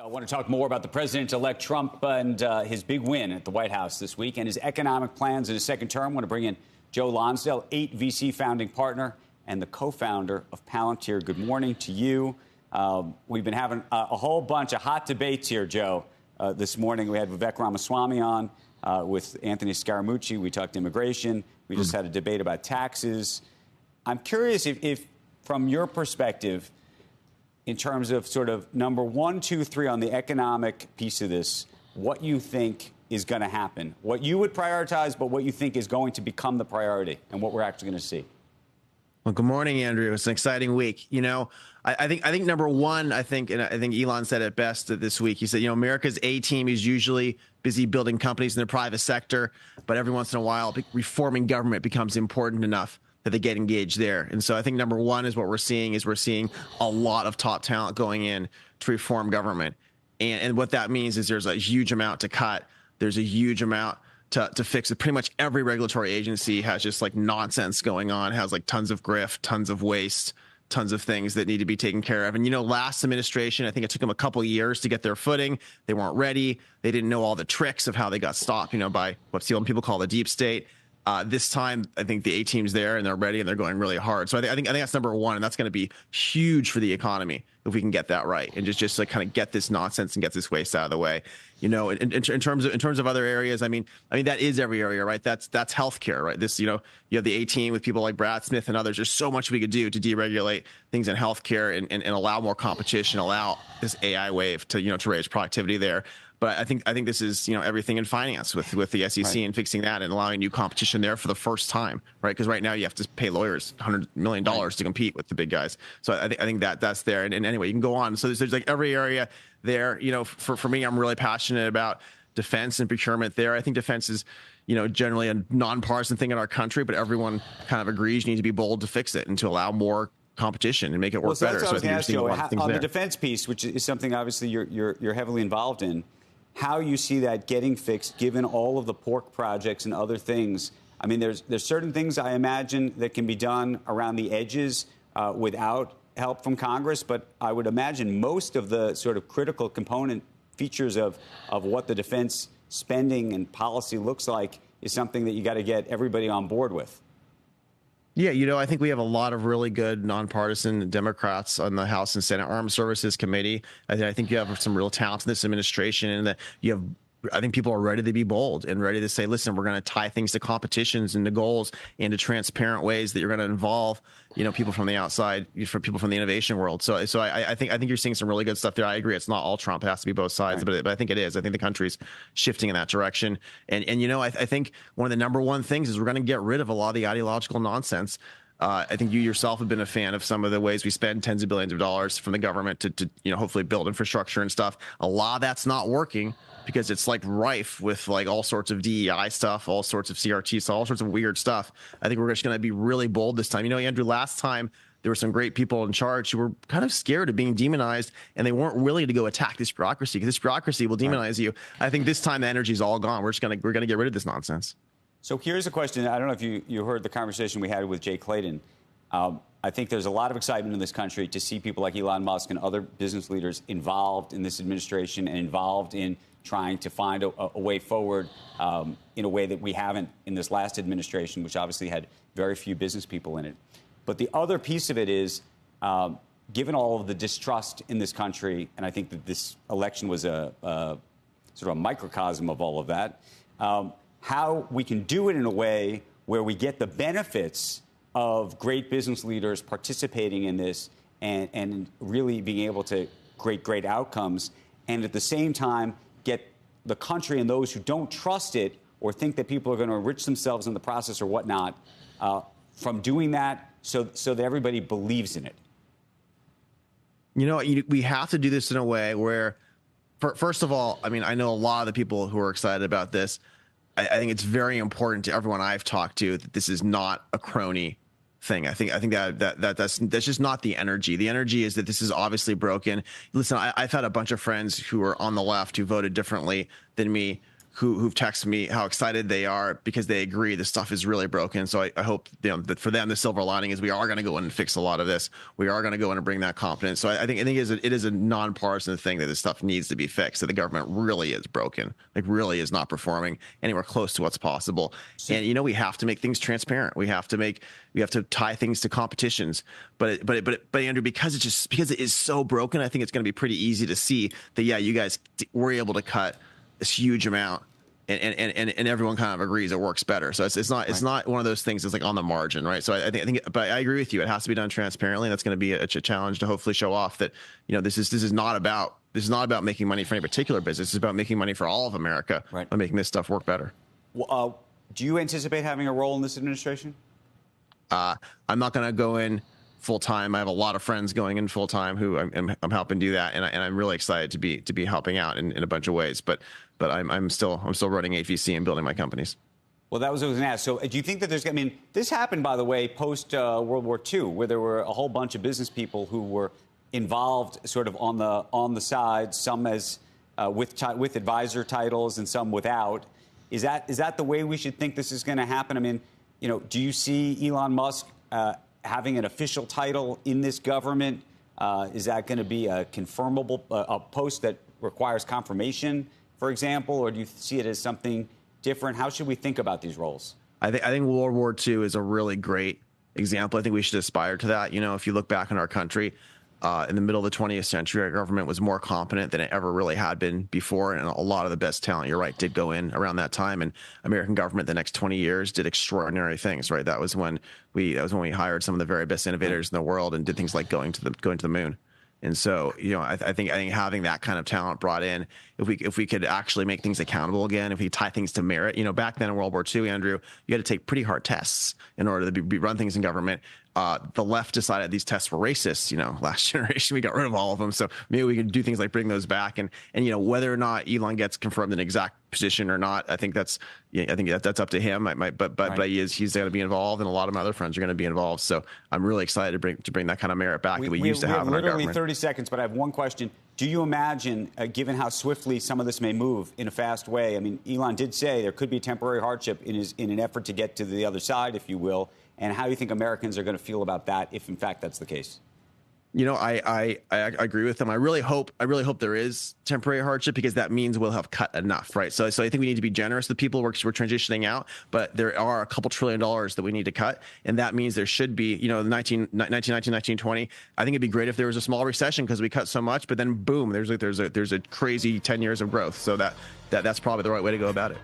I want to talk more about the president-elect Trump and his big win at the White House this week and his economic plans in his second term. I want to bring in Joe Lonsdale, 8 VC founding partner and the co-founder of Palantir. Good morning to you. We've been having a whole bunch of hot debates here, Joe. This morning we had Vivek Ramaswamy on with Anthony Scaramucci. We talked immigration. We just had a debate about taxes. I'm curious if from your perspective, in terms of sort of number 1, 2, 3 on the economic piece of this, what you think is going to happen, what you would prioritize, but what you think is going to become the priority and what we're actually going to see. Well, good morning, Andrew. It's an exciting week. You know, I think number one, I think Elon said it best this week. He said, you know, America's A team is usually busy building companies in the private sector, but every once in a while, reforming government becomes important enough that they get engaged there. And so I think number one is what we're seeing a lot of top talent going in to reform government. And what that means is there's a huge amount to cut. There's a huge amount to fix it. Pretty much every regulatory agency has just like nonsense going on, has like tons of grift, tons of waste, tons of things that need to be taken care of. And, you know, last administration, I think it took them a couple of years to get their footing. They weren't ready. They didn't know all the tricks of how they got stopped, you know, by what some people call the deep state. This time, I think the A team's there and they're ready and they're going really hard. So I think that's number one, and that's going to be huge for the economy if we can get that right and just like kind of get this nonsense and get this waste out of the way. You know, in terms of other areas, I mean that is every area, right? That's healthcare, right? This, you know, you have the A team with people like Brad Smith and others. There's so much we could do to deregulate things in healthcare and allow more competition, allow this AI wave to raise productivity there. But I think this is, you know, everything in finance with the SEC right, and fixing that and allowing new competition there for the first time, right? Because right now you have to pay lawyers $100 million to compete with the big guys. So I think that's there. And anyway, you can go on. So there's like every area there. You know, for me, I'm really passionate about defense and procurement there. I think defense is, you know, generally a nonpartisan thing in our country, but everyone kind of agrees you need to be bold to fix it and to allow more competition and make it work better. So I was going to ask you, on the defense piece, which is something obviously you're heavily involved in, how you see that getting fixed, given all of the pork projects and other things. I mean, there's certain things I imagine that can be done around the edges without help from Congress, but I would imagine most of the sort of critical component features of what the defense spending and policy looks like is something that you got to get everybody on board with. Yeah, you know, I think we have a lot of really good nonpartisan Democrats on the House and Senate Armed Services Committee. I think you have some real talent in this administration, and that you have, I think people are ready to be bold and ready to say, listen, we're going to tie things to competitions and to goals and to transparent ways that you're going to involve, you know, people from the outside, for people from the innovation world. So I think you're seeing some really good stuff there. I agree. It's not all Trump. It has to be both sides, right, but I think it is. I think the country's shifting in that direction. And you know, I think one of the number one things is we're going to get rid of a lot of the ideological nonsense. I think you yourself have been a fan of some of the ways we spend tens of billions of dollars from the government to you know, hopefully build infrastructure and stuff. A lot of that's not working because it's like rife with like all sorts of DEI stuff, all sorts of CRT, so all sorts of weird stuff. I think we're just going to be really bold this time. You know, Andrew, last time there were some great people in charge who were kind of scared of being demonized, and they weren't willing to go attack this bureaucracy because this bureaucracy will demonize you. I think this time the energy is all gone. We're going to get rid of this nonsense. So here's a question. I don't know if you heard the conversation we had with Jay Clayton. I think there's a lot of excitement in this country to see people like Elon Musk and other business leaders involved in this administration and involved in trying to find a way forward in a way that we haven't in this last administration, which obviously had very few business people in it. But the other piece of it is, given all of the distrust in this country, and I think that this election was a sort of a microcosm of all of that, how we can do it in a way where we get the benefits of great business leaders participating in this and really being able to create great outcomes, and at the same time get the country and those who don't trust it or think that people are going to enrich themselves in the process or whatnot from doing that so that everybody believes in it. You know, we have to do this in a way where, first of all, I mean, I know a lot of the people who are excited about this. I think it's very important to everyone I've talked to that this is not a crony thing. I think that's just not the energy. The energy is that this is obviously broken. Listen, I've had a bunch of friends who are on the left who voted differently than me, who've texted me how excited they are because they agree this stuff is really broken. So I hope that for them the silver lining is we are going to go in and fix a lot of this. We are going to go in and bring that confidence. So I think it is a nonpartisan thing that this stuff needs to be fixed. That the government really is broken, like really is not performing anywhere close to what's possible. And we have to make things transparent. We have to tie things to competitions. But Andrew, because it is so broken, I think it's going to be pretty easy to see that you guys were able to cut this huge amount, and everyone kind of agrees it works better. So it's not one of those things that's like on the margin, right? So I think, but I agree with you. It has to be done transparently. And that's going to be a challenge to hopefully show off that this is not about making money for any particular business. It's about making money for all of America by making this stuff work better. Well, do you anticipate having a role in this administration? I'm not going to go in full time. I have a lot of friends going in full time who I'm helping do that, and I'm really excited to be helping out in a bunch of ways. But I'm still running AVC and building my companies. Well, that was what I was going to ask. So do you think that this happened, by the way, post World War II, where there were a whole bunch of business people who were involved sort of on the side, some as with advisor titles and some without. Is that the way we should think this is going to happen? I mean, do you see Elon Musk having an official title in this government? Is that going to be a confirmable a post that requires confirmation, for example, or do you see it as something different? How should we think about these roles? I think World War II is a really great example. I think we should aspire to that. If you look back in our country, in the middle of the 20th century, our government was more competent than it ever really had been before. And a lot of the best talent, you're right, did go in around that time. And American government the next 20 years did extraordinary things, right? That was when we hired some of the very best innovators in the world and did things like going to the moon. And so, I think having that kind of talent brought in, if we could actually make things accountable again, if we tie things to merit, back then in World War II, Andrew, you had to take pretty hard tests in order to run things in government. The left decided these tests were racist. Last generation, we got rid of all of them. So maybe we could do things like bring those back. And whether or not Elon gets confirmed an exact position or not, I think that's up to him. But he's going to be involved, and a lot of my other friends are going to be involved. So I'm really excited to bring that kind of merit back that we used to have in our government. Literally 30 seconds, but I have one question. Do you imagine, given how swiftly some of this may move in a fast way? I mean, Elon did say there could be temporary hardship in an effort to get to the other side, if you will. And how do you think Americans are going to feel about that, if in fact that's the case? I agree with them. I really hope there is temporary hardship, because that means we'll have cut enough, right? So I think we need to be generous to people we're transitioning out, but there are a couple $1 trillion that we need to cut, and that means there should be, 1920. I think it'd be great if there was a small recession because we cut so much, but then boom, there's a crazy 10 years of growth. So that's probably the right way to go about it.